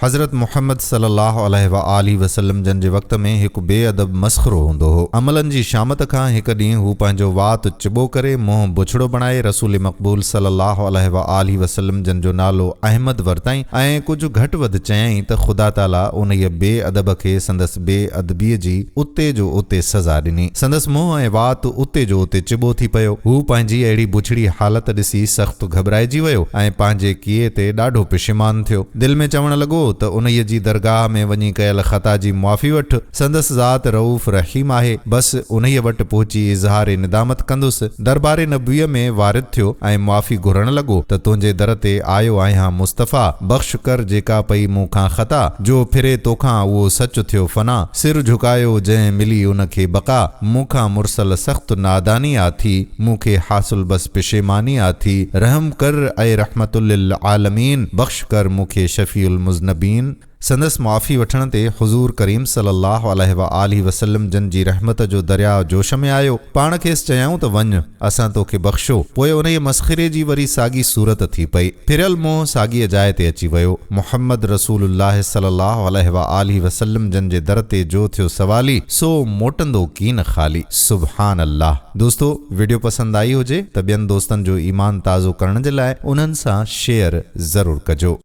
हज़रत मुहम्मद सल्लल्लाहु अलैहि वसल्लम जन जे वक़्त में एक बेअदब मस्खरो हूंदो हो। अमलन जी शामत खां एक ॾींहुं हू पंहिंजो वात चिबो करे मुंहुं बुछड़ो बणाए रसूल मक़बूल सल्लल्लाहु अलैहि वसल्लम जन जो नालो अहमद वरताई ऐं कुझु घटि वधि चयाईं त ख़ुदा ताला उन बेअदब खे संदसि बेअदबीअ जी उते जो उते सज़ा ॾिनी। संदसि मुंहुं ऐं वात उते जो उते चिबो थी पियो। हू पंहिंजी अहिड़ी बुछड़ी हालत ॾिसी सख़्तु घबराइजी वियो ऐं पंहिंजे कीए ते ॾाढो पिशेमान थियो। दिलि में चवण लॻो त उन्हीअ जी दरगाह में वञी कयल ख़ता जी मुआफ़ी वठ। संदसि ज़ात रऊफ़ रहीम आहे। बसि उन्हीअ वटि पहुची इज़हार निदामत कंदुसि। दरबार नबीअ में वारिद थियो ऐं मुआफ़ी घुरण लॻो त तुंहिंजे दर ते आयो आहियां मुस्तफ़ा, बख़्श कर जेका पई मूंखां ख़ता, जो फिरे तोखां उहो सच थियो फना, सिर झुकायो जंहिं मिली उनखे बक़ा, मूंखां मुरसल सख़्तु नादानी आ थी, मूंखे हासिल बस पिशेमानी आ थी, रहम कर ऐं रहमतुल लिल आलमीन, बख़्श कर मूंखे शफ़ीउल मुज़नबीन। संदसि मुआफ़ी वठण ते हुज़ूर करीम सल्लल्लाहु अलैहि वसल्लम जन जी रहमत जो दरिया जोश में आयो। पाण खेसि चयाऊं त वञ, असां तोखे बख़्शो। पोइ उन मस्ख़रे जी वरी साॻी सूरत थी पई। फिरियल मुंहुं साॻीअ जाइ ते अची वियो। मुहम्मद रसूलुल्लाह सल्लल्लाहु अलैहि वसल्लम जन जे दर ते जो थियो सवाली, सो मोटंदो कीन ख़ाली। सुभान अल्लाह। दोस्तो, वीडियो पसंदि आई हुजे त ॿियनि दोस्तनि जो ईमान ताज़ो करण जे लाइ उन्हनि सां शेयर ज़रूरु कजो।